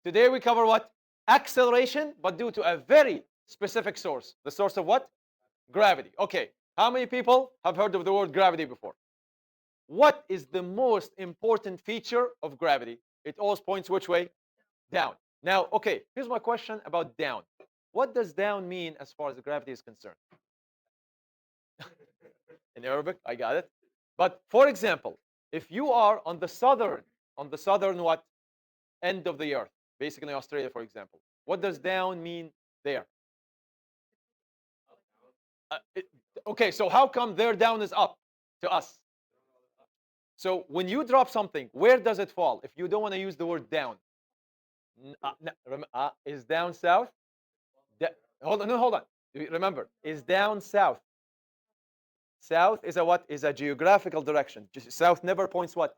Today we cover what? Acceleration, but due to a very specific source. The source of what? Gravity. Okay. How many people have heard of the word gravity before? What is the most important feature of gravity? It always points which way? Down. Now, okay, here's my question about down. What does down mean as far as gravity is concerned? In Arabic, I got it. But for example, if you are on the southern what? End of the earth, basically Australia, for example, what does down mean there? Uh, it, okay, so how come their down is up to us? So when you drop something, where does it fall? If you don't want to use the word down, is down south? Hold on, no, hold on. Remember, is down south? South is a what? Is a geographical direction. South never points what?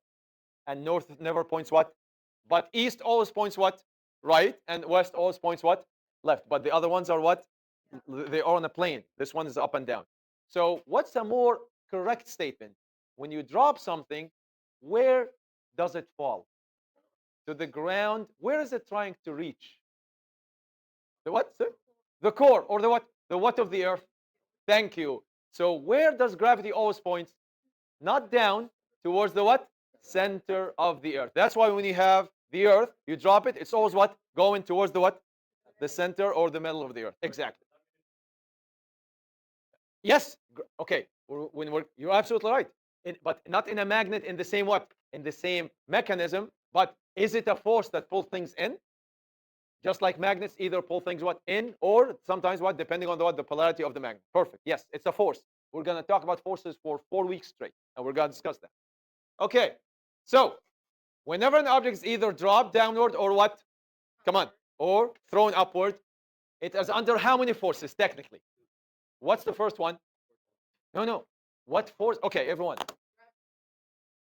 And north never points what? But east always points what? Right. And west always points what? Left. But the other ones are what? They are on a plane. This one is up and down. So what's a more correct statement? When you drop something, where does it fall? To the ground. Where is it trying to reach? The what, sir? The core, or the what? The what of the earth? Thank you. So where does gravity always point? Not down, towards the what? Center of the earth. That's why when you have the earth, you drop it, it's always what? Going towards the what? The center or the middle of the earth. Exactly. Yes. Okay. You're absolutely right. But not in a magnet in the same what? In the same mechanism. But is it a force that pulls things in? Just like magnets either pull things what? In, or sometimes what? Depending on the what? The polarity of the magnet. Perfect. Yes, it's a force. We're going to talk about forces for 4 weeks straight, and we're going to discuss that. Okay. So whenever an object is either dropped downward or what? Come on. Or thrown upward, it is under how many forces technically? What's the first one? No, no. What force? Okay, everyone.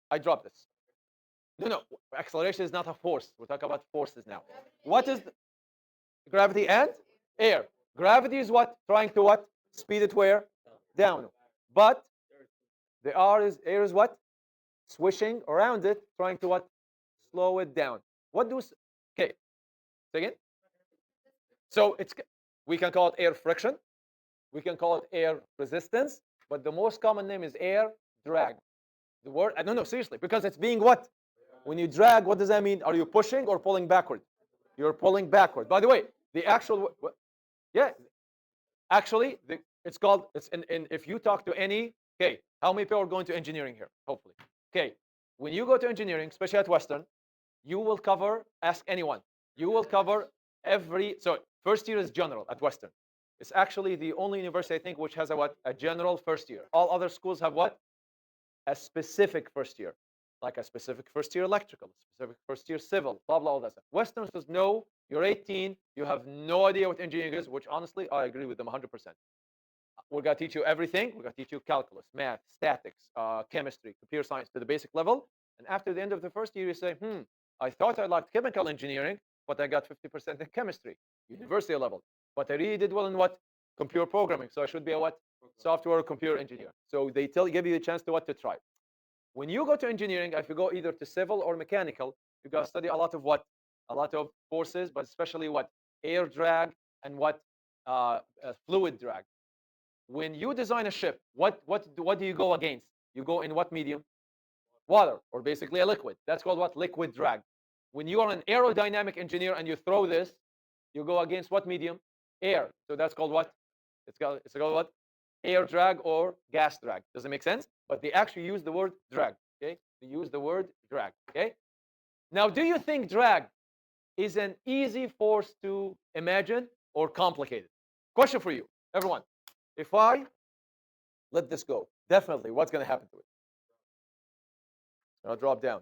I dropped this. No, no. Acceleration is not a force. We're talking about forces now. What is gravity and air? Gravity is what? Trying to what? Speed it where? Down. But the air is what? Swishing around it, trying to what? Slow it down. What do? Okay. Say again. So we can call it air friction. We can call it air resistance. But the most common name is air drag. The word, no, no, seriously, because it's being what? When you drag, what does that mean? Are you pushing or pulling backward? You're pulling backward. By the way, the actual, yeah, actually, it's called, if you talk to any, okay, how many people are going to engineering here? Hopefully. Okay, when you go to engineering, especially at Western, you will cover, ask anyone, you will cover so first year is general at Western. It's actually the only university, I think, which has a what? A general first year. All other schools have what? A specific first year, like a specific first year electrical, specific first year civil, blah, blah, all that stuff. Western says, no, you're 18, you have no idea what engineering is, which honestly, I agree with them 100%. We're going to teach you everything. We're going to teach you calculus, math, statics, chemistry, computer science to the basic level. And after the end of the first year, you say, I thought I liked chemical engineering, but I got 50% in chemistry, university level. But I really did well in what? Computer programming. So I should be a what? Software computer engineer. So they give you a chance to what to try. When you go to engineering, if you go either to civil or mechanical, you got to study a lot of what? A lot of forces, but especially what? Air drag and what? Fluid drag. When you design a ship, what do you go against? You go in what medium? Water, or basically a liquid. That's called what? Liquid drag. When you are an aerodynamic engineer and you throw this, you go against what medium? Air. So that's called what? It's called what? Air drag or gas drag. Does it make sense? But they actually use the word drag. Okay? They use the word drag. Okay? Now, do you think drag is an easy force to imagine or complicated? Question for you, everyone. If I let this go, definitely, what's going to happen to it? I'll drop down.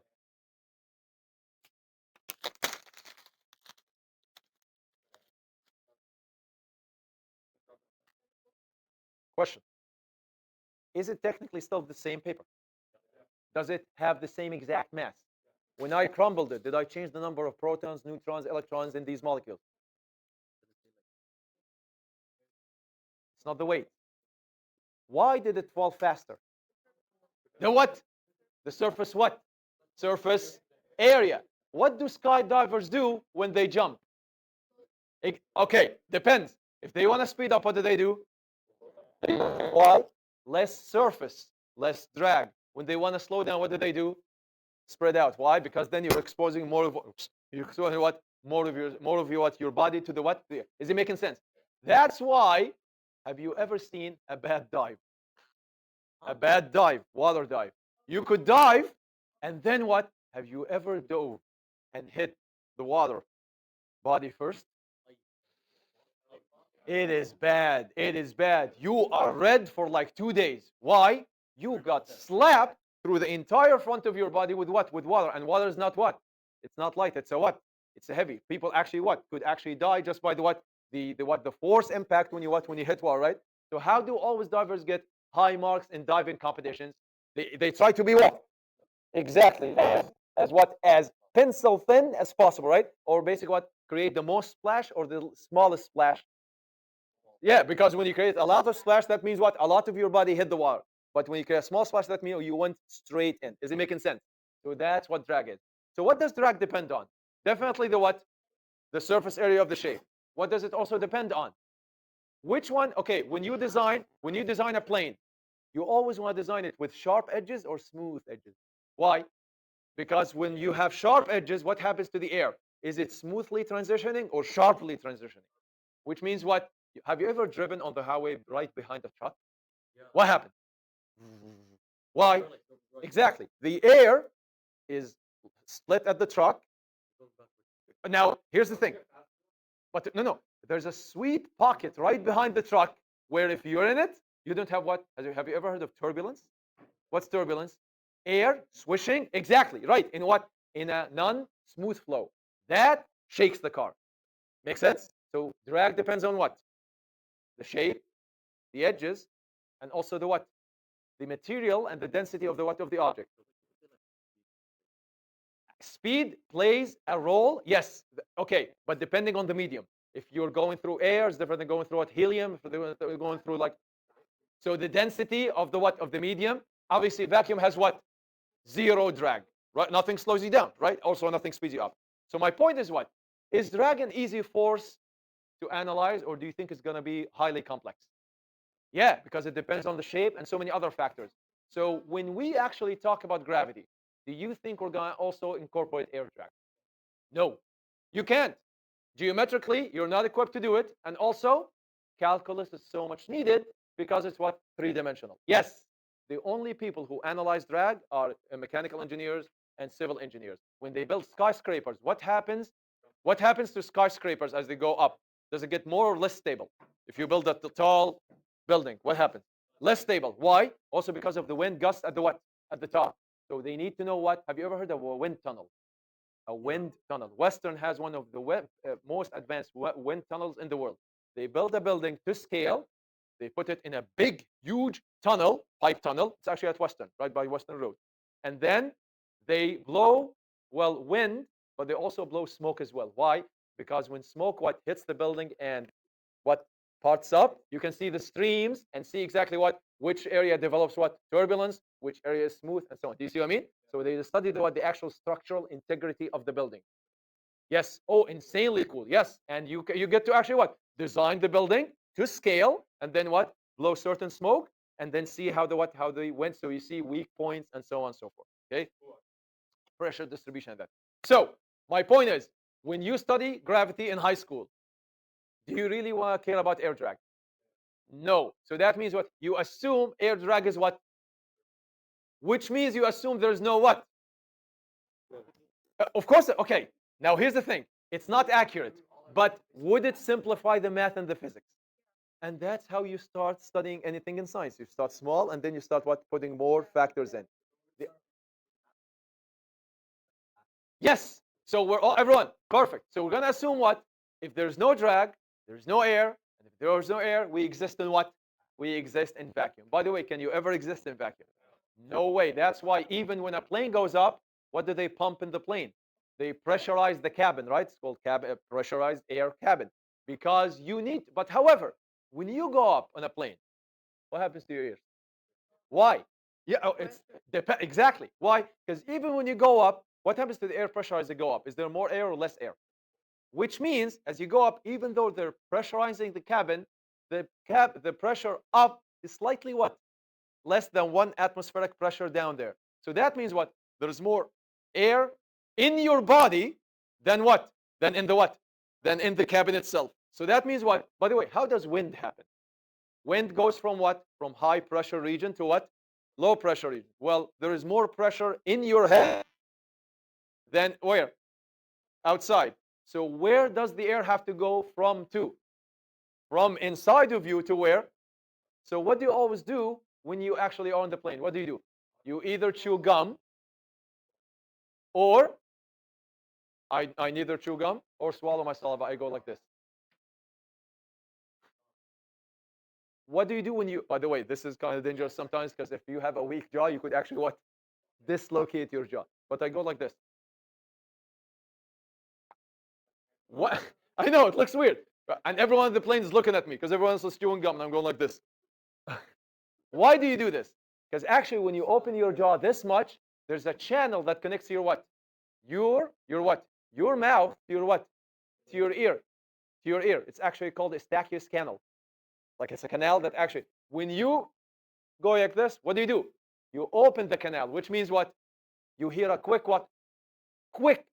Question. Is it technically still the same paper? Does it have the same exact mass? When I crumbled it, did I change the number of protons, neutrons, electrons in these molecules? It's not the weight. Why did it fall faster? The what? The surface what? Surface area. what do skydivers do when they jump? Okay, depends. If they want to speed up, what do? Why? Less surface, less drag. When they want to slow down, what do? Spread out. Why? Because then you're exposing more of you're exposing what more of your what your body to the what? Is it making sense? That's why. Have you ever seen a bad dive? A bad dive, water dive. You could dive, and then what? Have you ever dove and hit the water body first? It is bad. It is bad. You are red for like 2 days. Why? You got slapped through the entire front of your body with what? With water. And water is not what? It's not light. It's a what? It's a heavy. People actually what? Could actually die just by the what? The what? The force impact when you what? When you hit water, right? So how do always divers get high marks in diving competitions? They try to be what? Exactly. As what? As pencil thin as possible, right? Or basically what? Create the most splash or the smallest splash. Yeah, because when you create a lot of splash, that means what? A lot of your body hit the water. But when you create a small splash, that means you went straight in. Is it making sense? So that's what drag is. So what does drag depend on? Definitely the what? The surface area of the shape. What does it also depend on? Which one? Okay, when you design a plane, you always want to design it with sharp edges or smooth edges. Why? Because when you have sharp edges, what happens to the air? Is it smoothly transitioning or sharply transitioning? Which means what? Have you ever driven on the highway right behind a truck? What happened? Why? Exactly. The air is split at the truck. Now, here's the thing. But no. There's a sweet pocket right behind the truck where if you're in it, you don't have what? Have you ever heard of turbulence? What's turbulence? Air swishing. Exactly. Right. In what? In a non-smooth flow. That shakes the car. Make sense? So drag depends on what? The shape, the edges, and also the what? The material and the density of the what of the object. Speed plays a role, yes. Okay, but depending on the medium. If you're going through air, it's different than going through what helium. If they're going through like so the density of the what of the medium. Obviously, vacuum has what? Zero drag, right? Nothing slows you down, right? Also, nothing speeds you up. So my point is what? Is drag an easy force to analyze, or do you think it's going to be highly complex? Yeah, because it depends on the shape and so many other factors. So when we actually talk about gravity, do you think we're going to also incorporate air drag? No, you can't. Geometrically, you're not equipped to do it. And also, calculus is so much needed because it's what? Three-dimensional. Yes, the only people who analyze drag are mechanical engineers and civil engineers. When they build skyscrapers, what happens? What happens to skyscrapers as they go up? Does it get more or less stable? If you build a tall building, what happens? Less stable. Why? Also because of the wind gusts at the what? At the top. So they need to know what? Have you ever heard of a wind tunnel? A wind tunnel. Western has one of the most advanced wind tunnels in the world. They build a building to scale. They put it in a big, huge tunnel, pipe tunnel. It's actually at Western, right by Western Road. And then they blow, well, wind, but they also blow smoke as well. Why? Because when smoke what hits the building and what parts up, you can see the streams and see exactly what which area develops what turbulence, which area is smooth, and so on. Do you see what I mean? So they study what the actual structural integrity of the building. Yes. Oh, insanely cool. Yes. And you get to actually what design the building to scale, and then what blow certain smoke, and then see how they went. So you see weak points and so on and so forth. Okay. Pressure distribution and that. So my point is, when you study gravity in high school, do you really want to care about air drag? No. So that means what? You assume air drag is what? Which means you assume there's no what? Of course. Okay. Now here's the thing. It's not accurate, but would it simplify the math and the physics? And that's how you start studying anything in science. You start small, and then you start what? Putting more factors in. The- Yes. So we're all everyone perfect. So we're gonna assume what? If there's no drag, there's no air, and if there's no air, we exist in what? We exist in vacuum. By the way, can you ever exist in vacuum? No way. That's why even when a plane goes up, what do they pump in the plane? They pressurize the cabin, right? It's called pressurized air cabin because you need. But however, when you go up on a plane, what happens to your ears? Why? Yeah, oh, it's exactly why. Because even when you go up, what happens to the air pressure as they go up? Is there more air or less air? Which means as you go up, even though they're pressurizing the cabin, the pressure up is slightly what? Less than 1 atmospheric pressure down there. So that means what? There's more air in your body than what? Than in the what? Than in the cabin itself. So that means what? By the way, how does wind happen? Wind goes from what? From high pressure region to what? Low pressure region. Well, there is more pressure in your head than where? Outside. So where does the air have to go from to? From inside of you to where? So what do you always do when you actually are on the plane? What do? You either chew gum or I neither chew gum or swallow my saliva. I go like this. What do you do when you, by the way, this is kind of dangerous sometimes because if you have a weak jaw, you could actually what? Dislocate your jaw. But I go like this. What? I know, it looks weird. And everyone on the plane is looking at me because everyone else is chewing gum and I'm going like this. Why do you do this? Because actually when you open your jaw this much, there's a channel that connects your what? Your what? Your mouth to your what? To your ear. To your ear. It's actually called a stachys canal. Like it's a canal that actually, when you go like this, what do? You open the canal, which means what? You hear a quick what? Quick,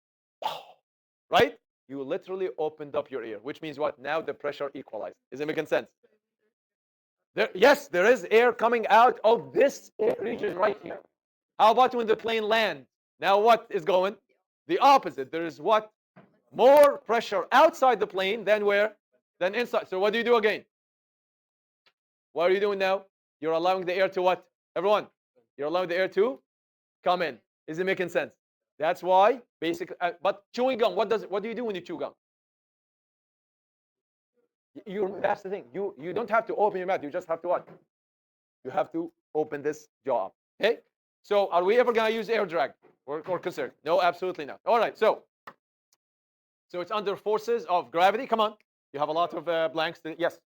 right? You literally opened up your ear, which means what? Now the pressure equalized. Is it making sense? Yes, there is air coming out of this region right here. How about when the plane lands? Now what is going? The opposite. There is what? More pressure outside the plane than where? Than inside. So what do you do again? What are you doing now? You're allowing the air to what? Everyone, you're allowing the air to come in. Is it making sense? That's why, basically, but chewing gum, what do you do when you chew gum? That's the thing. You don't have to open your mouth. You just have to what? You have to open this jaw up. Okay? So are we ever going to use air drag or consider? No, absolutely not. All right. So it's under forces of gravity. Come on. You have a lot of blanks. Yes.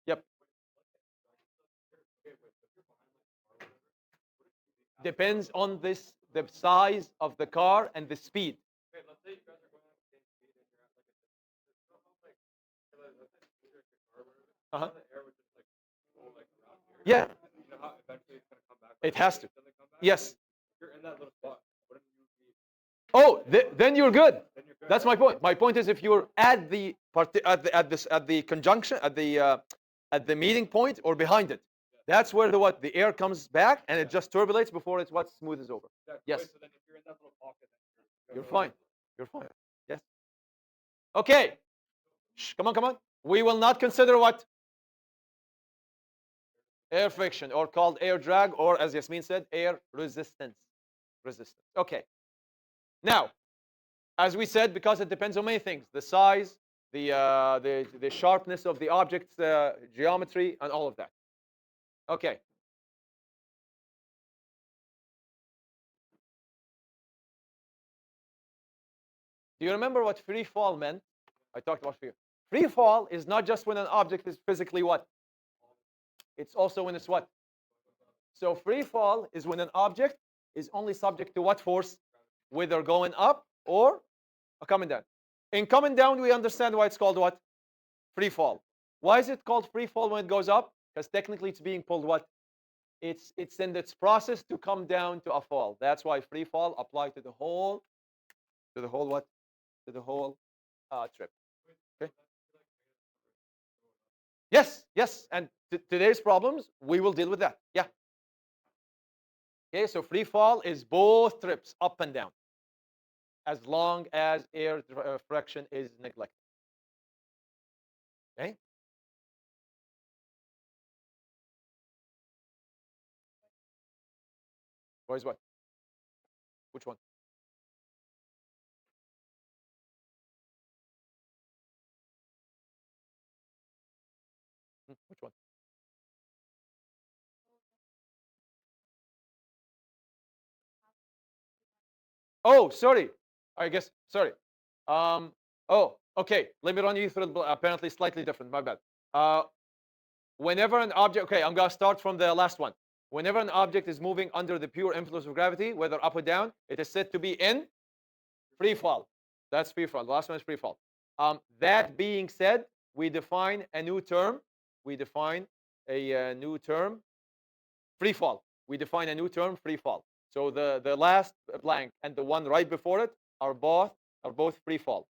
Yep. Depends on the size of the car and the speed. Uh-huh. Yeah. It has to. Yes. Oh, then you're good. That's my point. My point is, if you're at the conjunction at the meeting point or behind it, that's where the air comes back and it just turbulates before it's what smooths over. Yes. You're fine. You're fine. Yes. Okay. Shh, come on. We will not consider what? Air friction, or called air drag, or as Yasmin said, air resistance. Okay. Now, as we said, because it depends on many things: the size, the sharpness of the object's geometry, and all of that. Okay. Do you remember what free fall meant? I talked about free. Free fall is not just when an object is physically what? It's also when it's what? So free fall is when an object is only subject to what force? Whether going up or coming down. In coming down, we understand why it's called what? Free fall. Why is it called free fall when it goes up? Because technically it's being pulled what? It's in its process to come down to a fall. That's why free fall applies to the whole what? To the whole trip. Okay. Yes. And today's problems, we will deal with that. Yeah. Okay, so free fall is both trips, up and down, as long as air friction is neglected. Okay. Or is what? Which one? Which one? Oh, sorry. I guess, sorry. Oh, okay. Let me run you through apparently slightly different. My bad. Whenever an object, okay, I'm going to start from the last one. Whenever an object is moving under the pure influence of gravity, whether up or down, it is said to be in Free fall. That's free fall. The last one is free fall. That being said, we define a new term. We define a new term, free fall. We define a new term, free fall. So the last blank and the one right before it are both free fall.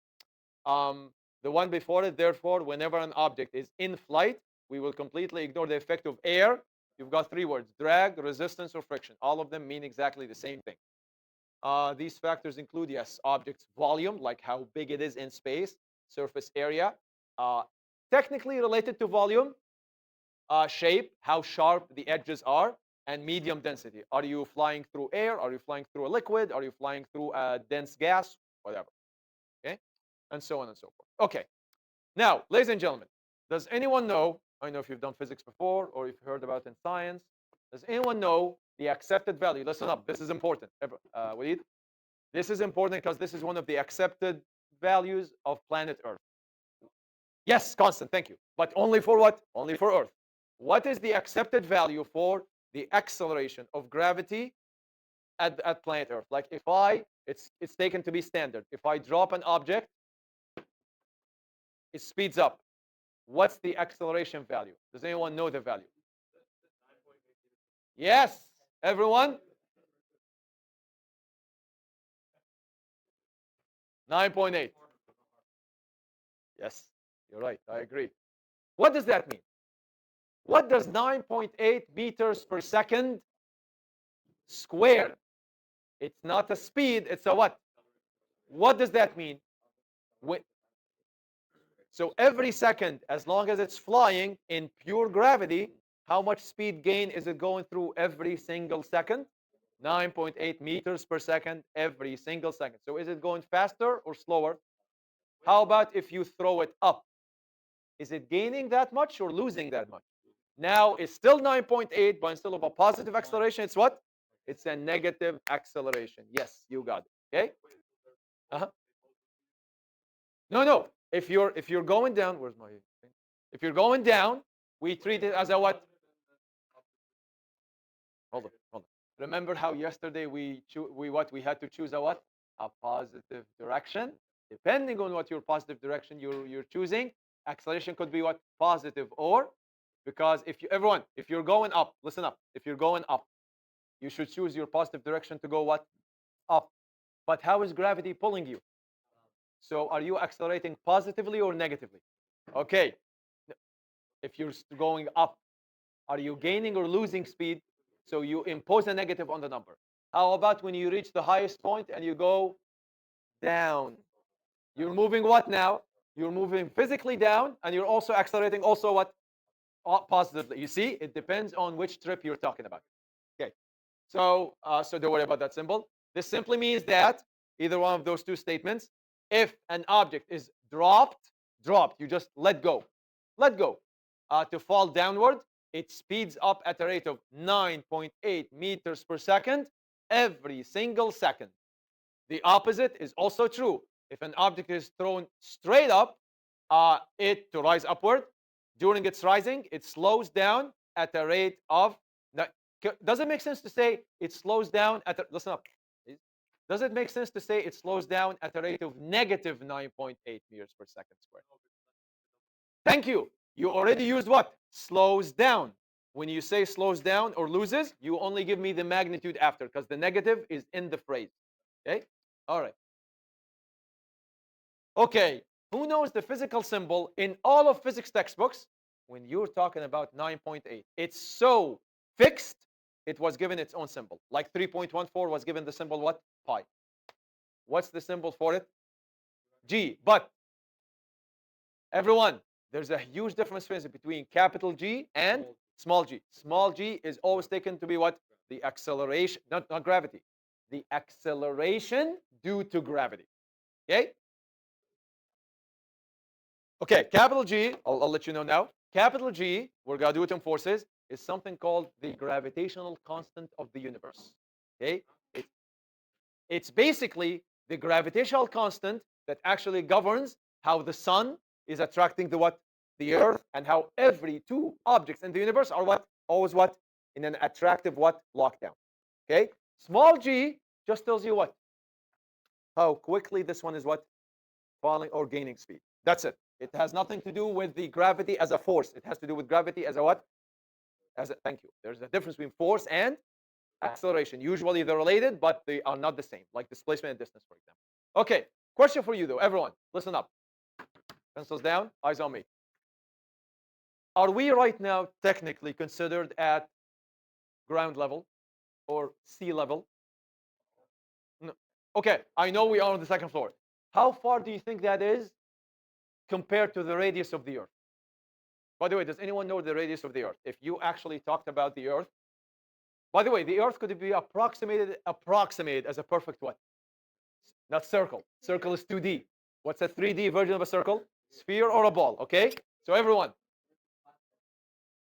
The one before it, therefore, whenever an object is in flight, we will completely ignore the effect of air. You've got three words: drag, resistance, or friction. All of them mean exactly the same thing. These factors include, yes, object's volume, like how big it is in space, surface area, uh, technically related to volume, shape, how sharp the edges are, and medium density. Are you flying through air? Are you flying through a liquid? Are you flying through a dense gas? Whatever. Okay, and so on and so forth. Okay, now, ladies and gentlemen, does anyone know? I don't know if you've done physics before or if you've heard about it in science. Does anyone know the accepted value? Listen up. This is important. Waleed, this is important because this is one of the accepted values of planet Earth. Yes, constant. Thank you. But only for what? Only for Earth. What is the accepted value for the acceleration of gravity at planet Earth? Like if it's taken to be standard. If I drop an object, it speeds up. What's the acceleration value? Does anyone know the value? Yes, everyone? 9.8. Yes, you're right. I agree. What does that mean? What does 9.8 meters per second squared? It's not a speed, it's a what? What does that mean? So every second, as long as it's flying in pure gravity, how much speed gain is it going through every single second? 9.8 meters per second every single second. So is it going faster or slower? How about if you throw it up? Is it gaining that much or losing that much? Now it's still 9.8, but instead of a positive acceleration, it's what? It's a negative acceleration. Yes, you got it. Okay? Uh-huh. No, no. If you're going down, where's my thing? If you're going down, we treat it as a what? Hold on, hold on. Remember how yesterday we had to choose a what? A positive direction. Depending on what your positive direction you're choosing, acceleration could be what? Positive or, because if you're going up, listen up. If you're going up, you should choose your positive direction to go what? Up. But how is gravity pulling you? So are you accelerating positively or negatively? Okay. If you're going up, are you gaining or losing speed? So you impose a negative on the number. How about when you reach the highest point and you go down? You're moving what now? You're moving physically down, and you're also accelerating also what? Positively. You see, it depends on which trip you're talking about. Okay. So don't worry about that symbol. This simply means that either one of those two statements, if an object is dropped, you just let go, to fall downward, it speeds up at a rate of 9.8 meters per second every single second. The opposite is also true. If an object is thrown straight up, it to rise upward, during its rising, it slows down at a rate of. Does it make sense to say it slows down at listen up? Does it make sense to say it slows down at a rate of negative 9.8 meters per second squared? Thank you. You already used what? Slows down. When you say slows down or loses, you only give me the magnitude after, because the negative is in the phrase. Okay? All right. Okay. Who knows the physical symbol in all of physics textbooks when you're talking about 9.8? It's so fixed, it was given its own symbol. Like 3.14 was given the symbol what? Pi. What's the symbol for it? G. But everyone, there's a huge difference between capital G and small g. Small g is always taken to be what? The acceleration, not gravity. The acceleration due to gravity. Okay? Okay, capital G, I'll let you know now. Capital G, we're going to do it in forces, is something called the gravitational constant of the universe. Okay? It's basically the gravitational constant that actually governs how the sun is attracting the what? The earth, and how every two objects in the universe are what? Always what? In an attractive what? Lockdown. Okay? Small g just tells you what? how quickly this one is what? Falling or gaining speed. That's it. It has nothing to do with the gravity as a force. It has to do with gravity as a what? Thank you. There's a difference between force and acceleration. Usually they're related, but they are not the same, like displacement and distance, for example. Okay, question for you though. Everyone, listen up. Pencils down, eyes on me. Are we right now technically considered at ground level or sea level? No. Okay, I know we are on the second floor. How far do you think that is compared to the radius of the Earth? By the way, does anyone know the radius of the Earth? If you actually talked about the Earth, by the way, the Earth could be approximated as a perfect what? Not circle. Circle is 2D. What's a 3D version of a circle? Sphere or a ball. Okay. So everyone,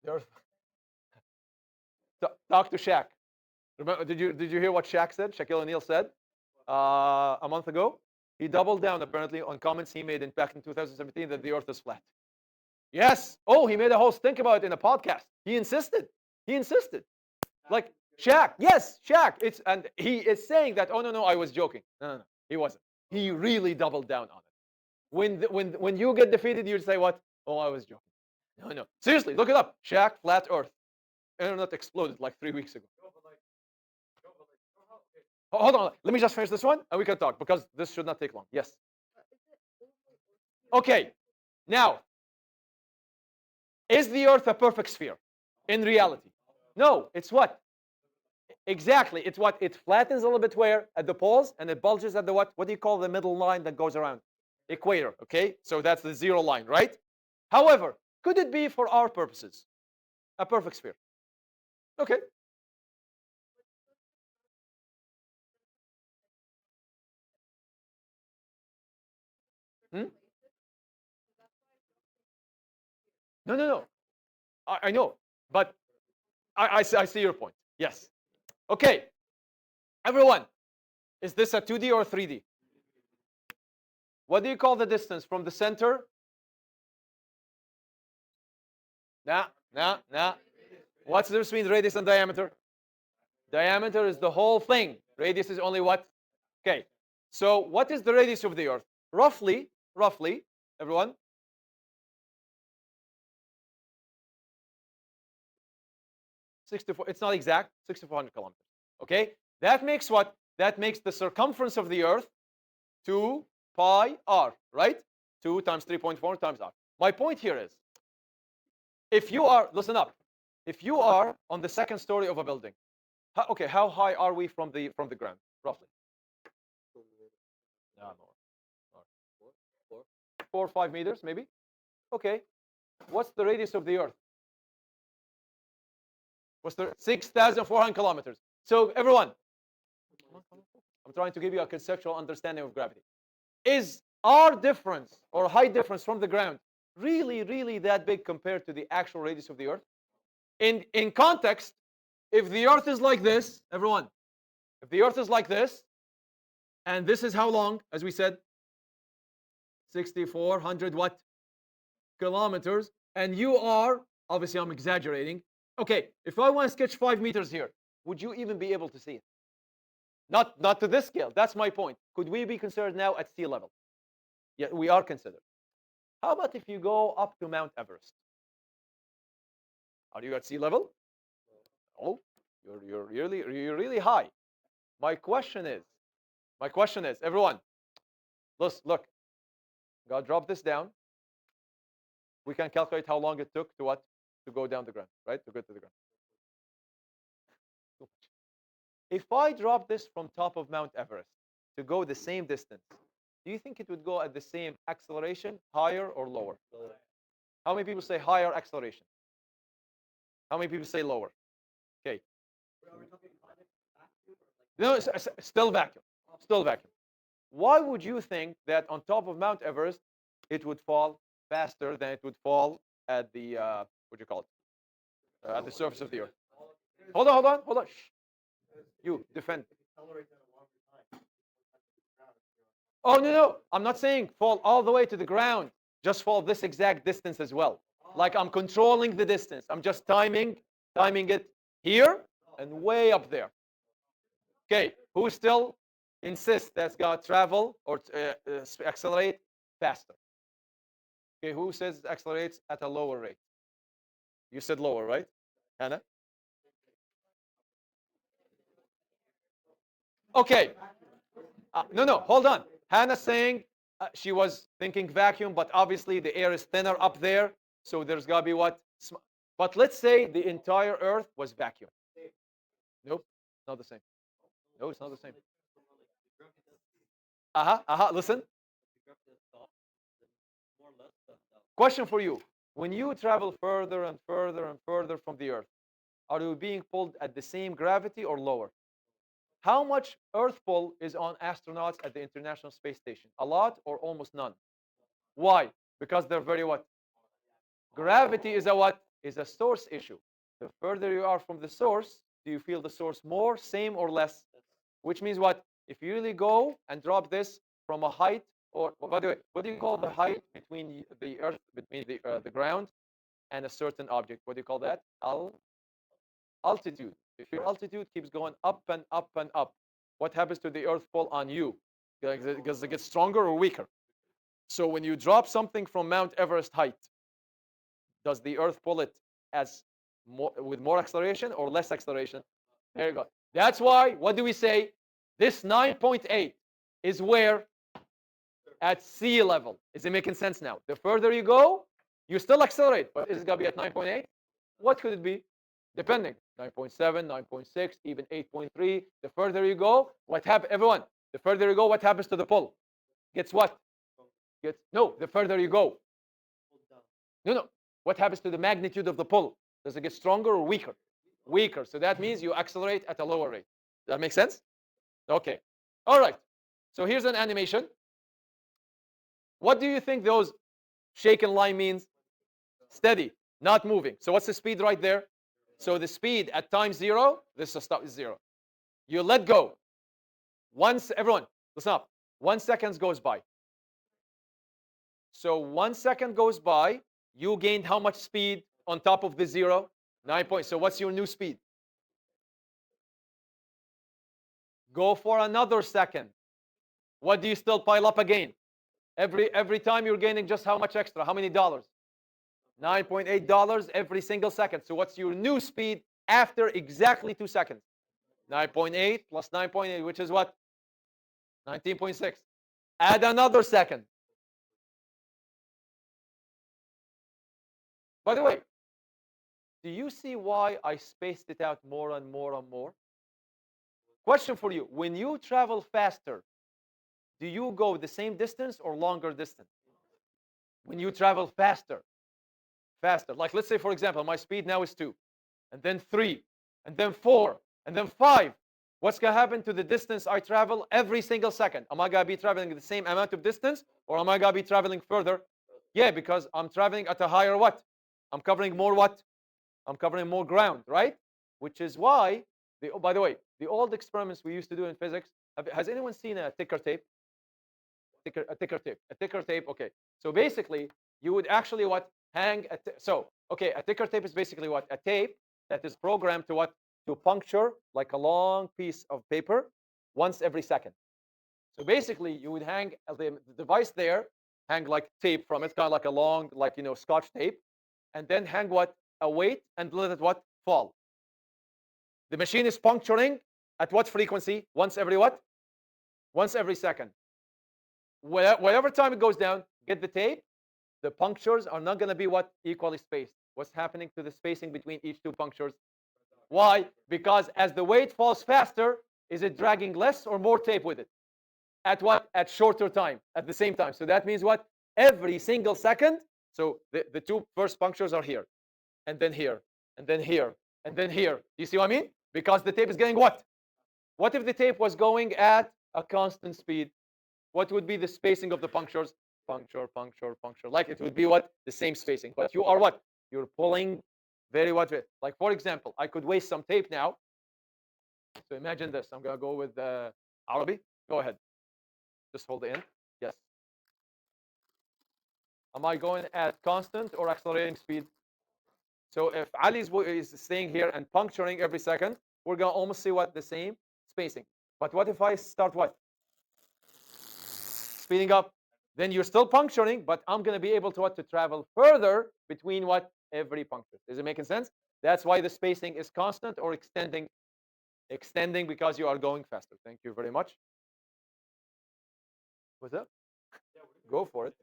the Earth. Talk to Shaq. Remember, did you hear what Shaq said? Shaquille O'Neal said a month ago. He doubled down apparently on comments he made back in 2017 that the Earth is flat. Yes. Oh, he made a whole stink about it in a podcast. He insisted. He insisted. Like Shaq. Yes, Shaq. And he is saying that. Oh no, I was joking. No, he wasn't. He really doubled down on it. When you get defeated, you say what? Oh, I was joking. No. Seriously, look it up. Shaq, flat Earth. Internet exploded like 3 weeks ago. Hold on. Let me just finish this one, and we can talk because this should not take long. Yes. Okay. Now, is the Earth a perfect sphere in reality? No. It's what? Exactly. It's what? It flattens a little bit where? At the poles, and it bulges at the what? What do you call the middle line that goes around? Equator. Okay. So that's the zero line, right? However, could it be for our purposes a perfect sphere? Okay. Hmm? No. I know, but I see your point. Yes. Okay. Everyone, is this a 2D or 3D? What do you call the distance from the center? Nah. What's the difference between radius and diameter? Diameter is the whole thing. Radius is only what? Okay. So what is the radius of the Earth? Roughly, everyone. 64. It's not exact. 6,400 kilometers. Okay. That makes what? That makes the circumference of the Earth 2 pi r, right? 2 times 3.4 times r. My point here is, if you are, listen up, if you are on the second story of a building, how high are we from the ground, roughly? No, more. 4 or 5 meters, maybe. Okay. What's the radius of the Earth? What's the 6,400 kilometers? So everyone, I'm trying to give you a conceptual understanding of gravity. Is our difference or height difference from the ground really that big compared to the actual radius of the Earth? In context, if the Earth is like this, everyone, if the Earth is like this, and this is how long, as we said, 6,400 what? Kilometers, and you are, obviously I'm exaggerating. Okay, if I want to sketch 5 meters here, would you even be able to see it? Not to this scale. That's my point. Could we be considered now at sea level? Yeah, we are considered. How about if you go up to Mount Everest? Are you at sea level? Oh, you're really high. My question is, everyone, look. God, drop this down. We can calculate how long it took to what? To go down the ground, right? To go to the ground. If I drop this from top of Mount Everest to go the same distance, do you think it would go at the same acceleration, higher or lower? How many people say higher acceleration? How many people say lower? Okay. No, still vacuum. Still vacuum. Why would you think that on top of Mount Everest it would fall faster than it would fall at the what do you call it? At the surface of the Earth? Hold on. Shh. You defend. Oh no, I'm not saying fall all the way to the ground. Just fall this exact distance as well. Like I'm controlling the distance. I'm just timing it here and way up there. Okay, who's still insists that's got to travel or accelerate faster. Okay, who says it accelerates at a lower rate? You said lower, right, Hannah? Okay. No, no, hold on. Hannah's saying she was thinking vacuum, but obviously the air is thinner up there, so there's got to be what? But let's say the entire Earth was vacuum. Nope, not the same. No, it's not the same. Listen. Question for you. When you travel further and further and further from the Earth, are you being pulled at the same gravity or lower? How much Earth pull is on astronauts at the International Space Station? A lot or almost none? Why? Because they're very what? Gravity is a what? Is a source issue. The further you are from the source, do you feel the source more, same, or less? Which means what? If you really go and drop this from a height, or by the way, what do you call the height between the Earth, between the ground and a certain object? What do you call that? Altitude. If your altitude keeps going up and up and up, what happens to the Earth pull on you? Does it get stronger or weaker? So when you drop something from Mount Everest height, does the Earth pull it as with more acceleration or less acceleration? There you go. That's why, what do we say? This 9.8 is where? At sea level. Is it making sense now? The further you go, you still accelerate, but is it going to be at 9.8? What could it be? Depending. 9.7, 9.6, even 8.3. The further you go, what happens? Everyone, the further you go, what happens to the pull? Gets what? No, the further you go. No, no. What happens to the magnitude of the pull? Does it get stronger or weaker? Weaker. So that means you accelerate at a lower rate. Does that make sense? Okay. All right. So here's an animation. What do you think those shaken line means? Steady, not moving. So what's the speed right there? So the speed at time 0, this is stop is 0. You let go. Once, everyone, listen up. 1 second goes by. So 1 second goes by, you gained how much speed on top of the 0? 9 points. So what's your new speed? Go for another second. What do you still pile up again? Every time you're gaining just how much extra? How many dollars? $9.8 every single second. So what's your new speed after exactly 2 seconds? 9.8 plus 9.8, which is what? 19.6. Add another second. By the way, do you see why I spaced it out more and more and more? Question for you. When you travel faster, do you go the same distance or longer distance? When you travel faster. Like let's say, for example, my speed now is 2, and then 3, and then 4, and then 5. What's going to happen to the distance I travel every single second? Am I going to be traveling the same amount of distance, or am I going to be traveling further? Yeah, because I'm traveling at a higher what? I'm covering more what? I'm covering more ground, right? Which is why, by the way, the old experiments we used to do in physics, has anyone seen a ticker tape? A ticker tape, okay. So basically, you would actually what? Hang a ticker tape is basically what? A tape that is programmed to what? To puncture like a long piece of paper once every second. So basically, you would hang the device there, hang like tape from it, kind of like a long, like, Scotch tape, and then hang what? A weight and let it what? Fall. The machine is puncturing at what frequency? Once every what? Once every second. Whatever time it goes down, get the tape. The punctures are not going to be what? Equally spaced. What's happening to the spacing between each two punctures? Why? Because as the weight falls faster, is it dragging less or more tape with it? At what? At shorter time, at the same time. So that means what? Every single second. So the two first punctures are here, and then here, and then here, and then here. Do you see what I mean? Because the tape is getting what? What if the tape was going at a constant speed? What would be the spacing of the punctures? Puncture, puncture, puncture. Like it would be what? The same spacing. But you are what? You're pulling very what? Like, for example, I could waste some tape now. So imagine this. I'm going to go with Arabi. Go ahead. Just hold it in. Yes. Am I going at constant or accelerating speed? So if Ali is staying here and puncturing every second, we're going to almost see what? The same spacing. But what if I start what? speeding up. Then you're still puncturing, but I'm going to be able to what? To travel further between what? Every puncture. Is it making sense? That's why the spacing is constant or extending. Extending because you are going faster. Thank you very much. What's up? Go for it.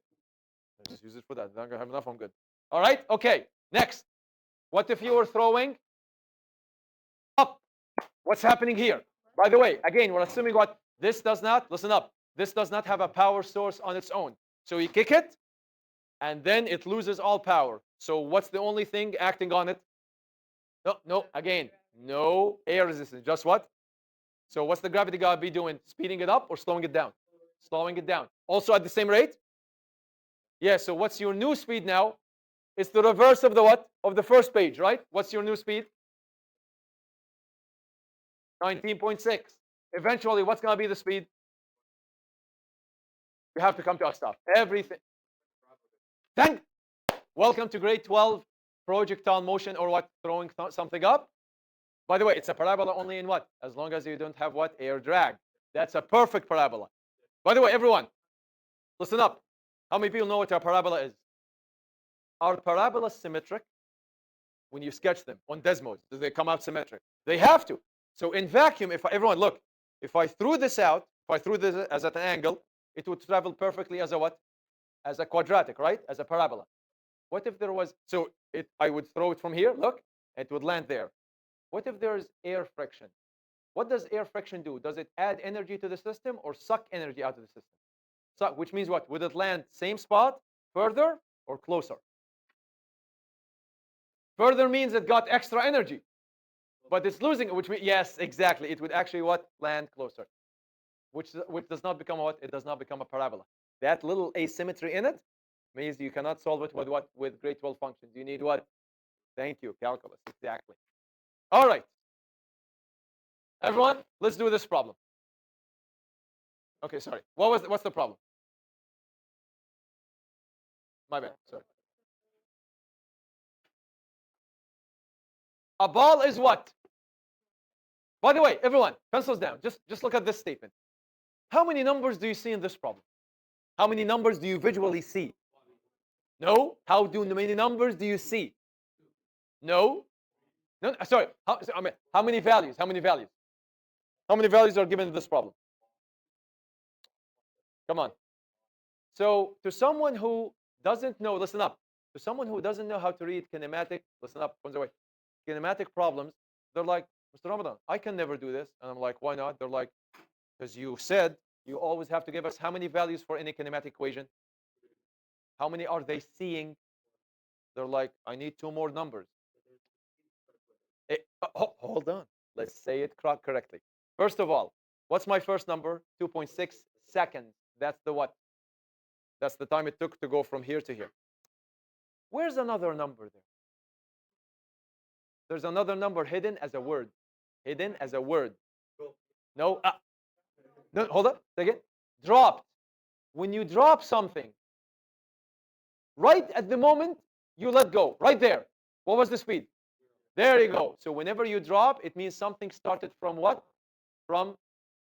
Just use it for that. I'm going to have enough. I'm good. All right. Okay. Next. What if you were throwing up? What's happening here? By the way, again, we're assuming what? This does not, listen up, this does not have a power source on its own. So you kick it, and then it loses all power. So what's the only thing acting on it? No, no, again, no air resistance. Just what? So what's the gravity got to be doing? Speeding it up or slowing it down? Slowing it down. Also at the same rate? Yeah, so what's your new speed now? It's the reverse of the what? Of the first page, right? What's your new speed? 19.6. Eventually, what's going to be the speed? You have to come to a stop. Everything. Thank. Welcome to grade 12, projectile motion, or what? Throwing something up. By the way, it's a parabola only in what? As long as you don't have what? Air drag. That's a perfect parabola. By the way, everyone, listen up. How many people know what a parabola is? Are parabolas symmetric? When you sketch them on Desmos, do they come out symmetric? They have to. So in vacuum, if everyone look, if I threw this out, if I threw this as at an angle, it would travel perfectly as a what? As a quadratic, right? As a parabola. What if there was, so I would throw it from here, look, it would land there. What if there's air friction? What does air friction do? Does it add energy to the system or suck energy out of the system? Suck, which means what? Would it land same spot, further, or closer? Further means it got extra energy, but it's losing it, which means, yes, exactly. It would actually what? Land closer, which does not become what? It does not become a parabola. That little asymmetry in it means you cannot solve it with what? With grade 12 functions. You need what? Thank you, calculus. Exactly. All right. Everyone, let's do this problem. Okay, sorry. What's the problem? My bad. Sorry. A ball is what? By the way, everyone, pencils down. Just look at this statement. How many numbers do you see in this problem? How many numbers do you visually see? No. How many numbers do you see? No. No. Sorry. How many values? How many values? How many values are given in this problem? Come on. So to someone who doesn't know, listen up. To someone who doesn't know how to read kinematic, listen up, one away. Kinematic problems, they're like, Mr. Ramadan, I can never do this. And I'm like, why not? They're like, because you said you always have to give us how many values for any kinematic equation? How many are they seeing? They're like, I need two more numbers. Hold on. Let's say it correctly. First of all, what's my first number? 2.6 seconds. That's the what? That's the time it took to go from here to here. Where's another number there? There's another number hidden as a word. Hidden as a word. No, no, hold up. Again. Dropped. When you drop something, right at the moment you let go, right there. What was the speed? There you go. So whenever you drop, it means something started from what? From,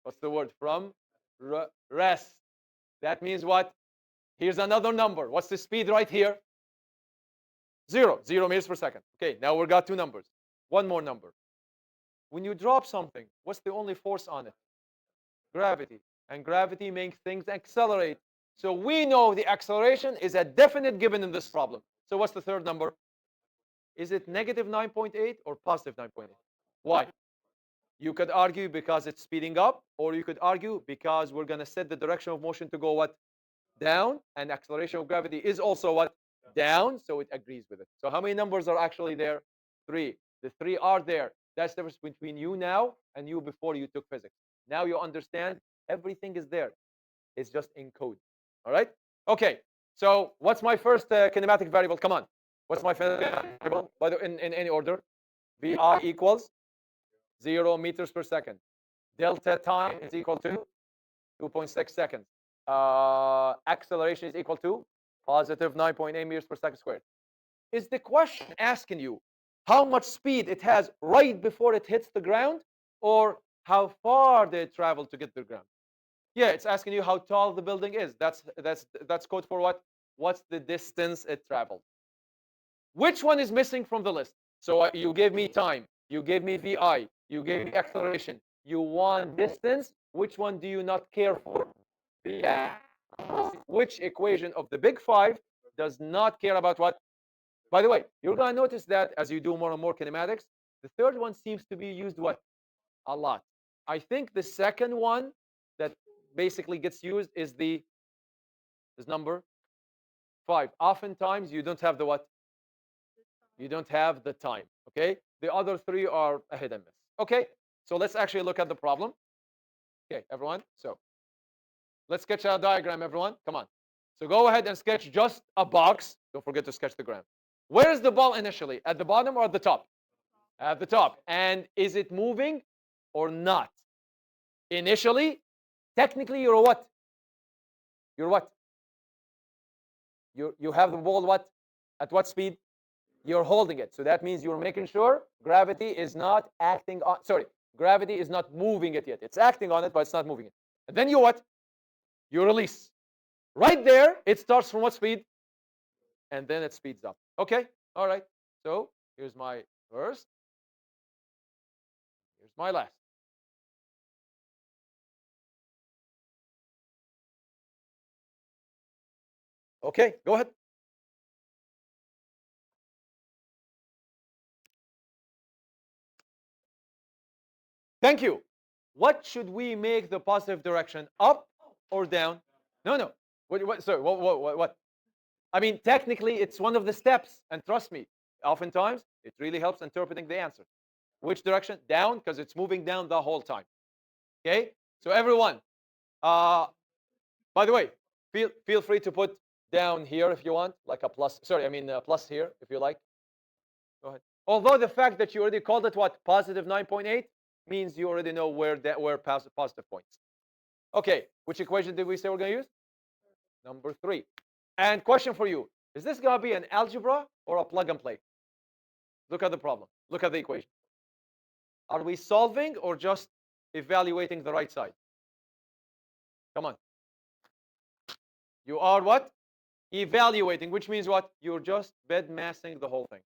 what's the word? From rest. That means what? Here's another number. What's the speed right here? 0. 0 meters per second. Okay, now we've got two numbers. One more number. When you drop something, what's the only force on it? Gravity. And gravity makes things accelerate. So we know the acceleration is a definite given in this problem. So what's the third number? Is it negative 9.8 or positive 9.8? Why? You could argue because it's speeding up, or you could argue because we're going to set the direction of motion to go what? Down, and acceleration of gravity is also what? Down, so it agrees with it. So how many numbers are actually there? 3. The 3 are there. That's the difference between you now and you before you took physics. Now you understand everything is there. It's just in code. All right? Okay. So what's my first kinematic variable? Come on. What's my variable? By the in any order. Vi equals 0 meters per second. Delta time is equal to 2.6 seconds. Acceleration is equal to positive 9.8 meters per second squared. Is the question asking you how much speed it has right before it hits the ground, or how far did it travel to get to the ground? Yeah, it's asking you how tall the building is. That's code for what? What's the distance it traveled? Which one is missing from the list? So you gave me time, you gave me VI, you gave me acceleration. You want distance. Which one do you not care for? Yeah. Which equation of the big five does not care about what? By the way, you're going to notice that as you do more and more kinematics, the third one seems to be used what? A lot. I think the second one that basically gets used is number five. Oftentimes you don't have the what? You don't have the time. Okay. The other three are a hit and miss. Okay. So let's actually look at the problem. Okay, everyone. So let's sketch a diagram, everyone. Come on. So go ahead and sketch just a box. Don't forget to sketch the ground. Where is the ball initially? At the bottom or at the top? At the top. And is it moving or not? Initially, technically, you're what? You're what? You have the ball what? At what speed? You're holding it. So that means you're making sure gravity is not acting on, sorry, gravity is not moving it yet. It's acting on it, but it's not moving it. And then you what? You release. Right there, it starts from what speed? And then it speeds up. Okay, all right. So here's my first. Here's my last. Okay, go ahead. Thank you. What should we make the positive direction? Up or down? No, no. Sorry, what? I mean, technically, it's one of the steps. And trust me, oftentimes, it really helps interpreting the answer. Which direction? Down, because it's moving down the whole time. Okay? So everyone, uh, by the way, feel free to put down here if you want, like a plus. Sorry, I mean plus here if you like. Go ahead. Although the fact that you already called it what? Positive 9.8 means you already know where positive points. Okay, which equation did we say we're going to use? Number 3. And question for you. Is this going to be an algebra or a plug and play? Look at the problem. Look at the equation. Are we solving or just evaluating the right side? Come on. You are what? Evaluating, which means what? You're just bed massing the whole thing.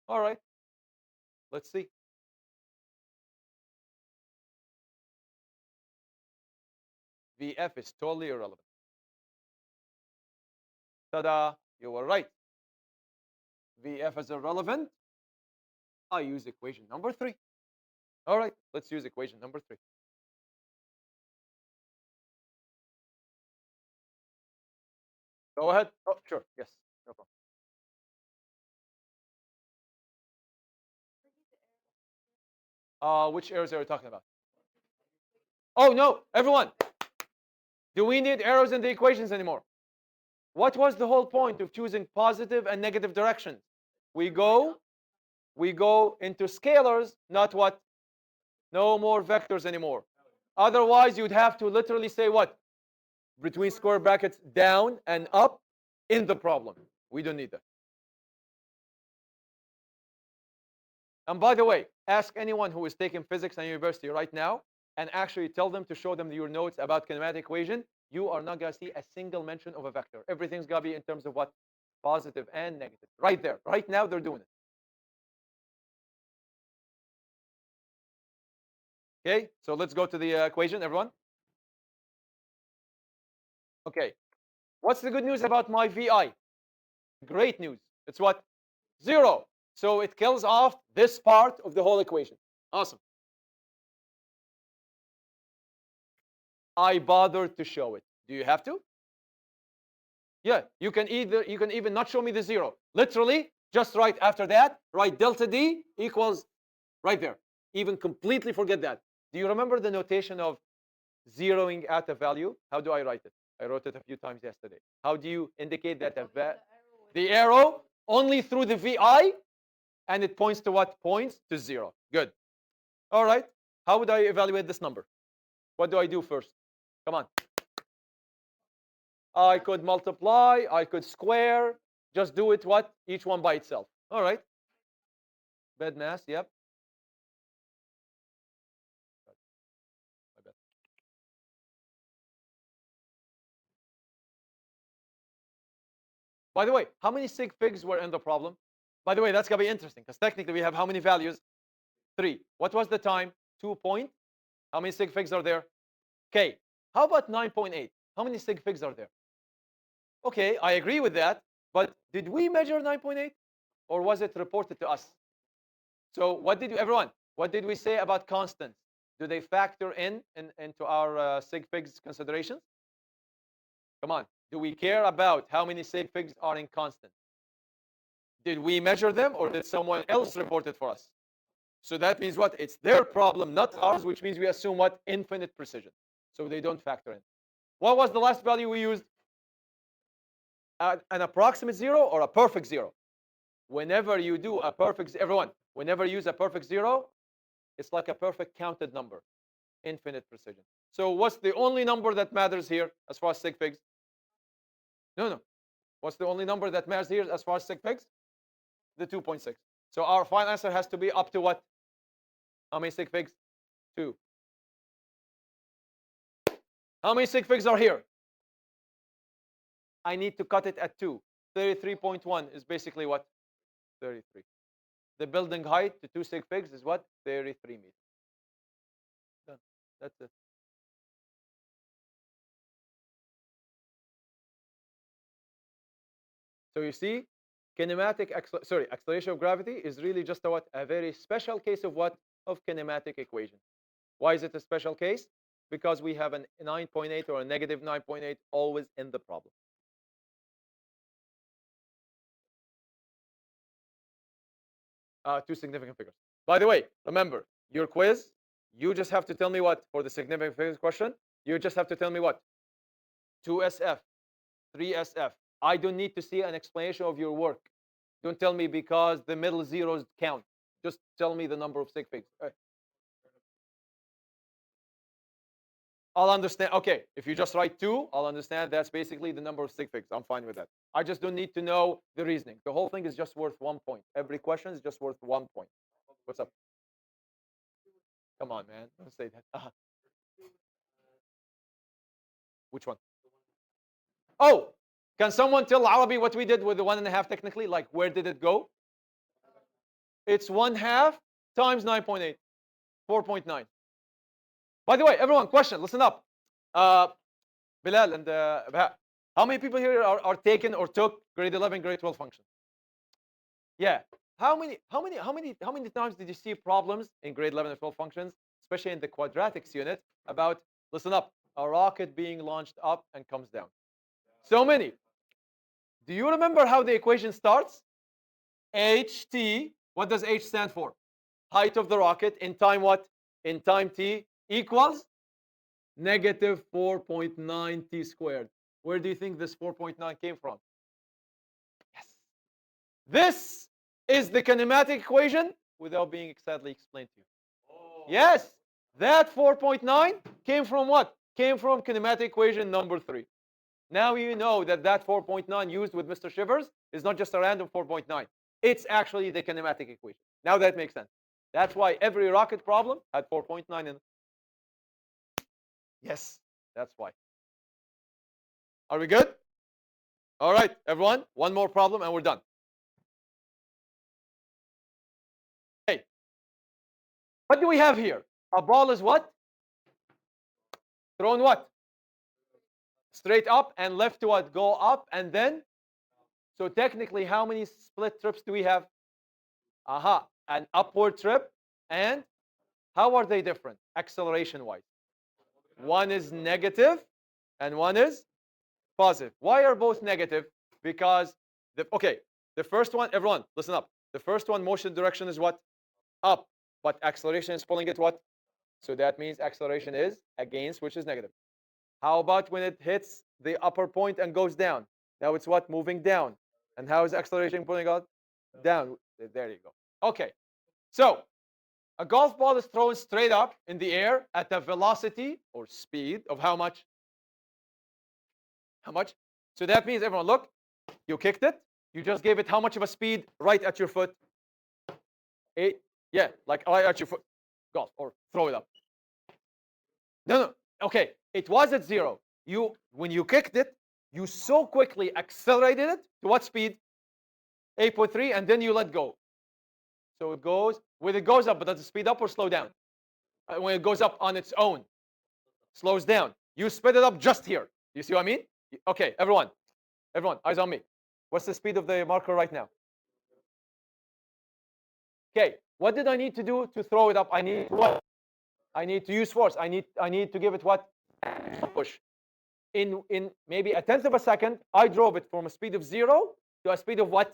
All right. Let's see. VF is totally irrelevant. Ta-da! You were right. VF is irrelevant. I use equation number 3. All right. Let's use equation number 3. Go ahead. Oh, sure. Yes. No problem. Which arrows are we talking about? Oh, no. Everyone, do we need arrows in the equations anymore? What was the whole point of choosing positive and negative directions? We go into scalars, not what? No more vectors anymore. Otherwise, you'd have to literally say what? Between square brackets, down and up in the problem. We don't need that. And by the way, ask anyone who is taking physics at university right now and actually tell them to show them your notes about kinematic equation. You are not going to see a single mention of a vector. Everything's going to be in terms of what? Positive and negative. Right there. Right now, they're doing it. Okay, so let's go to the equation, everyone. Okay, what's the good news about my VI? Great news. It's what? 0. So it kills off this part of the whole equation. Awesome. I bothered to show it. Do you have to? Yeah, you can even not show me the 0. Literally, just right after that, write delta D equals right there. Even completely forget that. Do you remember the notation of zeroing out a value? How do I write it? I wrote it a few times yesterday. How do you indicate that the arrow only through the VI, and it points to what? Points to 0. Good. All right. How would I evaluate this number? What do I do first? Come on. I could multiply. I could square. Just do it what? Each one by itself. All right. Bed mass. Yep. My bad. By the way, how many sig figs were in the problem? By the way, that's going to be interesting because technically we have how many values? 3. What was the time? 2 point. How many sig figs are there? Okay. How about 9.8? How many sig figs are there? Okay, I agree with that. But did we measure 9.8? Or was it reported to us? So what did everyone, what did we say about constants? Do they factor into our sig figs considerations? Come on. Do we care about how many sig figs are in constant? Did we measure them or did someone else report it for us? So that means what? It's their problem, not ours, which means we assume what? Infinite precision. So they don't factor in. What was the last value we used? An approximate zero or a perfect zero? Whenever you do a perfect, everyone, whenever you use a perfect zero, it's like a perfect counted number, infinite precision. So what's the only number that matters here as far as sig figs? No. What's the only number that matters here as far as sig figs? The 2.6. So our final answer has to be up to what? How many sig figs? 2. How many sig figs are here? I need to cut it at 2. 33.1 is basically what? 33. The building height to 2 sig figs is what? 33 meters. Done. That's it. So you see, acceleration of gravity is really just a what? A very special case of what? Of kinematic equation. Why is it a special case? Because we have a 9.8 or a negative 9.8 always in the problem. Two significant figures. By the way, remember, your quiz, you just have to tell me what, for the significant figures question, you just have to tell me what? 2SF, 3SF. I don't need to see an explanation of your work. Don't tell me because the middle zeros count. Just tell me the number of sig figs. I'll understand. Okay, if you just write 2, I'll understand that's basically the number of sig figs. I'm fine with that. I just don't need to know the reasoning. The whole thing is just worth 1 point. Every question is just worth 1 point. What's up? Come on, man. Don't say that. Which one? Oh, can someone tell Arabi what we did with the 1.5 technically? Like, where did it go? It's 1/2 times 9.8, 4.9. By the way, everyone, question, listen up. Bilal and Baha, how many people here are taken or took grade 11, grade 12 functions? Yeah. How many times did you see problems in grade 11 and 12 functions, especially in the quadratics unit, about, listen up, a rocket being launched up and comes down? So many. Do you remember how the equation starts? HT, what does H stand for? Height of the rocket in time what? In time t equals negative 4.9 t squared. Where do you think this 4.9 came from? Yes. This is the kinematic equation without being exactly explained to you. Oh. Yes. That 4.9 came from what? Came from kinematic equation number 3. Now you know that 4.9 used with Mr. Shivers is not just a random 4.9. It's actually the kinematic equation. Now that makes sense. That's why every rocket problem had 4.9 in it. Yes, that's why. Are we good? All right, everyone. One more problem and we're done. Okay. What do we have here? A ball is what? Thrown what? Straight up and left to what? Go up and then? So technically, how many split trips do we have? Aha, an upward trip. And how are they different acceleration-wise? One is negative and one is positive. Why are both negative? Because, the first one, everyone, listen up. The first one, motion direction is what? Up. But acceleration is pulling it what? So that means acceleration is against, which is negative. How about when it hits the upper point and goes down? Now it's what? Moving down. And how is acceleration pulling out? Down. There you go. Okay. So a golf ball is thrown straight up in the air at a velocity or speed of how much? How much? So that means, everyone, look, you kicked it. You just gave it how much of a speed right at your foot? 8. Yeah, like right at your foot. Golf, or throw it up. No. Okay, it was at 0. When you kicked it, You so quickly accelerated it to what speed? 8.3, and then you let go. So it goes, when it goes up, but does it speed up or slow down? When it goes up on its own, slows down. You sped it up just here. You see what I mean? Okay, everyone, eyes on me. What's the speed of the marker right now? Okay, what did I need to do to throw it up? I need what? I need to use force. I need to give it what? Push. In maybe a tenth of a second, I drove it from a speed of 0 to a speed of what?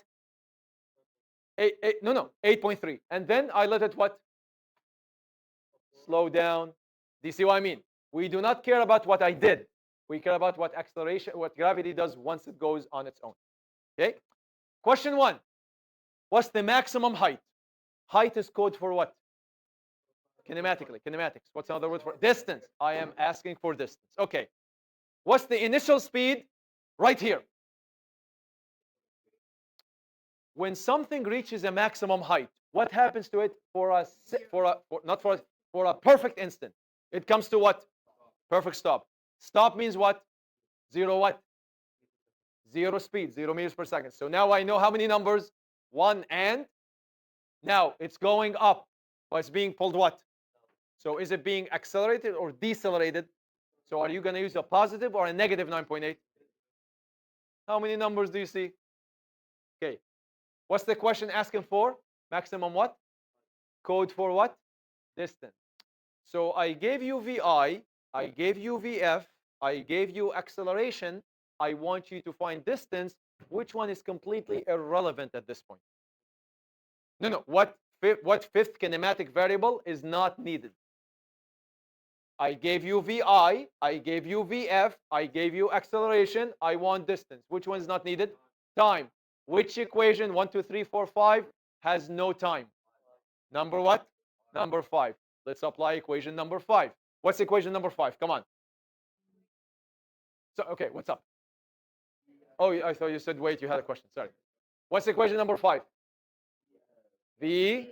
8.3. And then I let it what? Slow down. Do you see what I mean? We do not care about what I did. We care about what acceleration, what gravity does once it goes on its own. Okay? Question 1. What's the maximum height? Height is code for what? Kinematics. What's another word for distance? I am asking for distance. Okay. What's the initial speed? Right here. When something reaches a maximum height, what happens to it for a perfect instant? It comes to what? Perfect stop. Stop means what? Zero what? Zero speed, 0 meters per second. So now I know how many numbers? 1 and now it's going up, but it's being pulled what? So is it being accelerated or decelerated? So are you going to use a positive or a negative 9.8? How many numbers do you see? Okay. What's the question asking for? Maximum what? Code for what? Distance. So I gave you VI, I gave you VF, I gave you acceleration. I want you to find distance. Which one is completely irrelevant at this point? No. What fifth kinematic variable is not needed? I gave you VI, I gave you VF, I gave you acceleration. I want distance. Which one is not needed? Time. Which equation, 1, 2, 3, 4, 5, has no time? Number what? Number 5. Let's apply equation number 5. What's equation number 5? Come on. So, okay, what's up? Oh, I thought you said wait, you had a question. Sorry. What's equation number 5? VF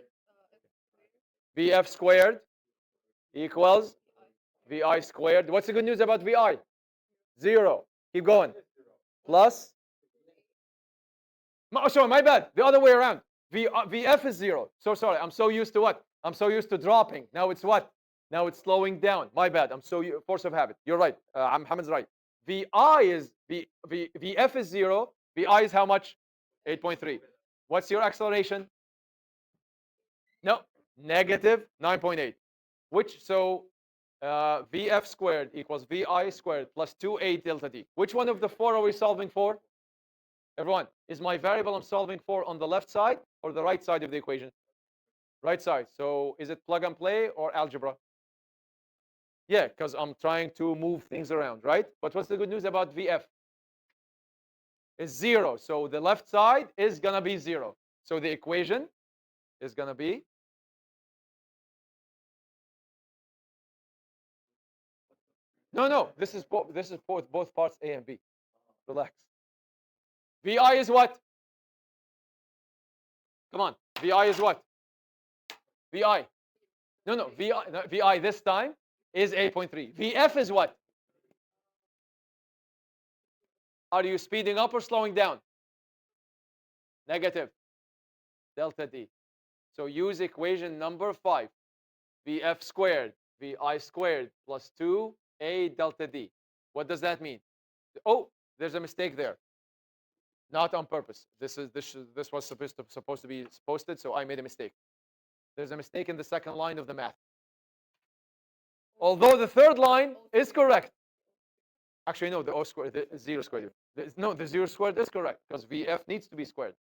squared equals VI squared. What's the good news about VI? 0. Keep going. Plus. Oh, sorry, my bad. The other way around. VF is 0. So sorry. I'm so used to what? I'm so used to dropping. Now it's what? Now it's slowing down. My bad. I'm so force of habit. You're right. Mohammed's right. VI is VF is 0. VI is how much? 8.3. What's your acceleration? No, negative 9.8. Which so VF squared equals VI squared plus 2a delta d. Which one of the 4 are we solving for? Everyone, is my variable I'm solving for on the left side or the right side of the equation? Right side. So is it plug and play or algebra? Yeah, because I'm trying to move things around, right? But what's the good news about VF? It's 0. So the left side is going to be 0. So the equation is going to be no. This is both parts A and B. Relax. VI is what? Come on. VI is what? VI. No. VI this time is 8.3. VF is what? Are you speeding up or slowing down? Negative. Delta D. So use equation number 5. VF squared, VI squared plus 2a delta D. What does that mean? Oh, there's a mistake there. Not on purpose. This was supposed to be posted, so I made a mistake. There's a mistake in the second line of the math. Although the third line is correct. Actually, no, the O squared, the 0 squared. The 0 squared is correct because VF needs to be squared.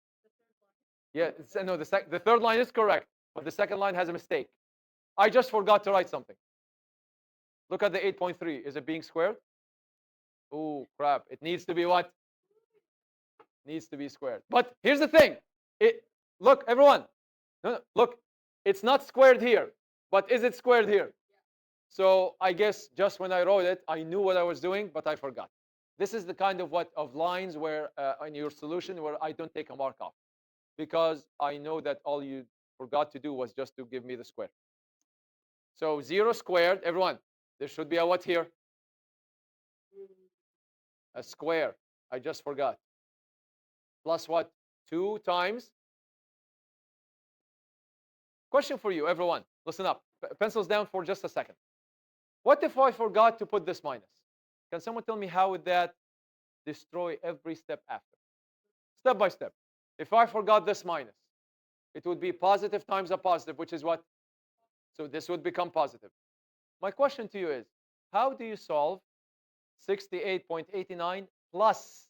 Yeah, no, the third line is correct, but the second line has a mistake. I just forgot to write something. Look at the 8.3. Is it being squared? Oh, crap. It needs to be what? Needs to be squared. But here's the thing. Look, everyone. No, look, it's not squared here, but is it squared here? So I guess just when I wrote it, I knew what I was doing, but I forgot. This is the kind of lines where in your solution where I don't take a mark off because I know that all you forgot to do was just to give me the square. So 0 squared, everyone, there should be a what here? A square. I just forgot. Plus what? 2 times. Question for you, everyone. Listen up. Pencils down for just a second. What if I forgot to put this minus? Can someone tell me how would that destroy every step after? Step by step. If I forgot this minus, it would be positive times a positive, which is what? So this would become positive. My question to you is, how do you solve 68.89 plus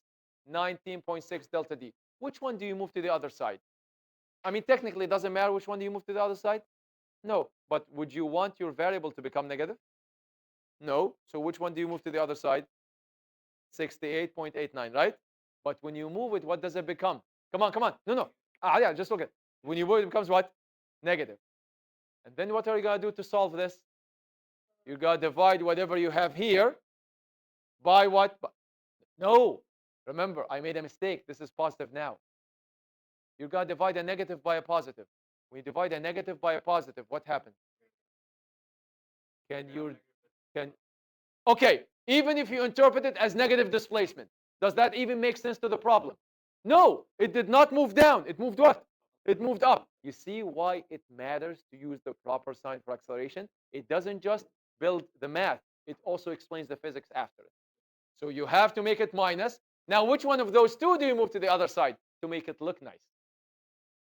19.6 delta D? Which one do you move to the other side? I mean, technically, it doesn't matter which one do you move to the other side. No, but would you want your variable to become negative? No. So which one do you move to the other side? 68.89, right? But when you move it, what does it become? Come on, come on. No, no. Yeah, just look at it. When you move it, it becomes what? Negative. And then what are you going to do to solve this? You got to divide whatever you have here by what? No. Remember, I made a mistake. This is positive now. You got to divide a negative by a positive. When you divide a negative by a positive, what happens? Can Okay, even if you interpret it as negative displacement, does that even make sense to the problem? No, it did not move down. It moved what? It moved up. You see why it matters to use the proper sign for acceleration? It doesn't just build the math, it also explains the physics after it. So you have to make it minus. Now, which one of those two do you move to the other side to make it look nice?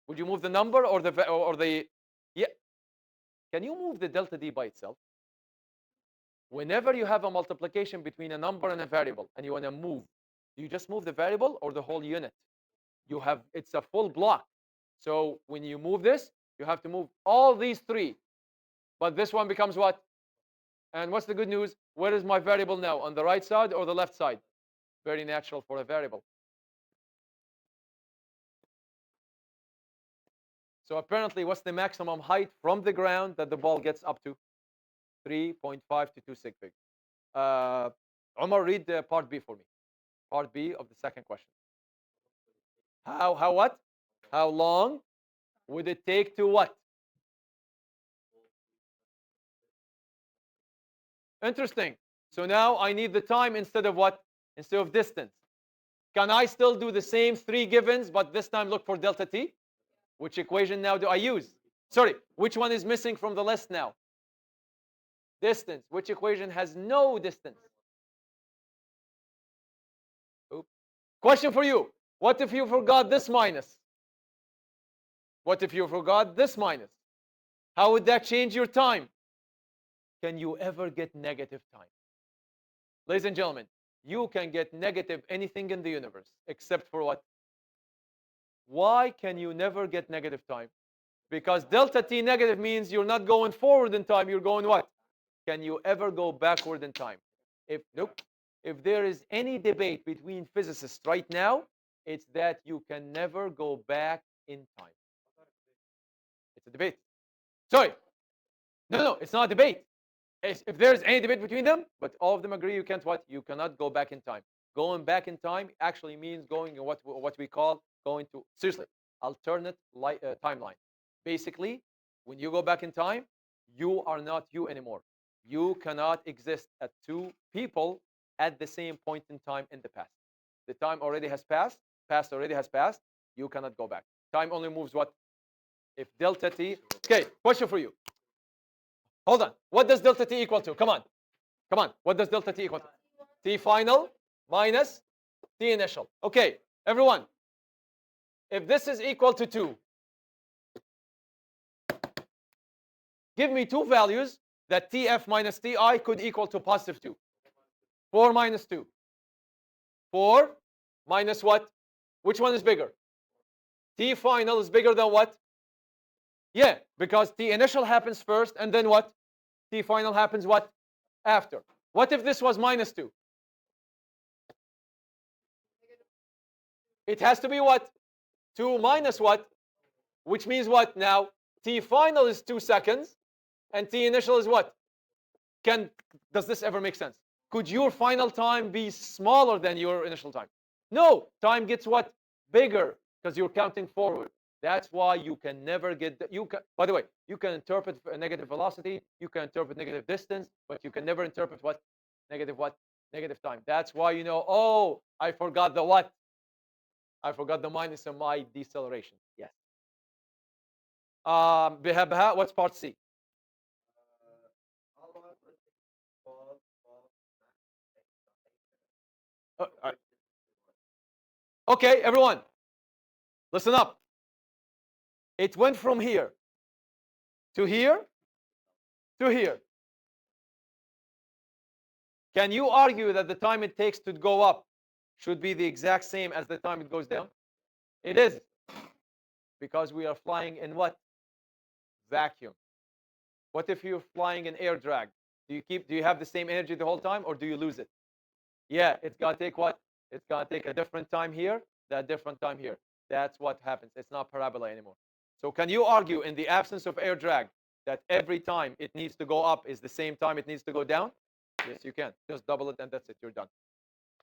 Would you move the number or the yeah? Can you move the delta D by itself? Whenever you have a multiplication between a number and a variable and you want to move, do you just move the variable or the whole unit? You have, it's a full block. So when you move this, you have to move all these three. But this one becomes what? And what's the good news? Where is my variable now? On the right side or the left side? Very natural for a variable. So apparently, what's the maximum height from the ground that the ball gets up to? 3.5 to 2 sig fig. Omar, read the part B for me. Part B of the second question. How what? How long would it take to what? Interesting. So now I need the time instead of what? Instead of distance. Can I still do the same three givens, but this time look for delta t? Which equation now do I use? Sorry, which one is missing from the list now? Distance. Which equation has no distance? Oops. Question for you. What if you forgot this minus? What if you forgot this minus? How would that change your time? Can you ever get negative time? Ladies and gentlemen, you can get negative anything in the universe except for what? Why can you never get negative time? Because delta t negative means you're not going forward in time, you're going what? Can you ever go backward in time? Nope. If there is any debate between physicists right now, it's that you can never go back in time. It's a debate. Sorry. No, it's not a debate. If there's any debate between them, but all of them agree you can't what? You cannot go back in time. Going back in time actually means going in what we call going to, seriously, alternate timeline. Basically, when you go back in time, you are not you anymore. You cannot exist at two people at the same point in time in the past. The time already has passed. Past already has passed. You cannot go back. Time only moves what? If delta t. Okay, question for you. Hold on. What does delta t equal to? Come on. Come on. What does delta t equal to? T final minus T initial. Okay, everyone. If this is equal to 2, give me two values that Tf minus Ti could equal to positive 2. 4 minus 2. 4 minus what? Which one is bigger? T final is bigger than what? Yeah, because T initial happens first, and then what? T final happens what? After. What if this was minus 2? It has to be what? 2 minus what? Which means what now? T final is 2 seconds, and T initial is what? Does this ever make sense? Could your final time be smaller than your initial time? No, time gets what? Bigger, because you're counting forward. That's why you can never get, by the way, you can interpret a negative velocity, you can interpret negative distance, but you can never interpret what? Negative what? Negative time. That's why you know, oh, I forgot the what? I forgot the minus in my deceleration. Yes. What's part C? Uh, okay, everyone, listen up. It went from here to here to here. Can you argue that the time it takes to go up should be the exact same as the time it goes down? It is, because we are flying in what? Vacuum. What if you're flying in air drag? Do you have the same energy the whole time, or do you lose it? Yeah, it's gonna take what? It's gonna take a different time here, that different time here. That's what happens. It's not parabola anymore. So can you argue in the absence of air drag that every time it needs to go up is the same time it needs to go down? Yes, you can. Just double it and that's it. You're done.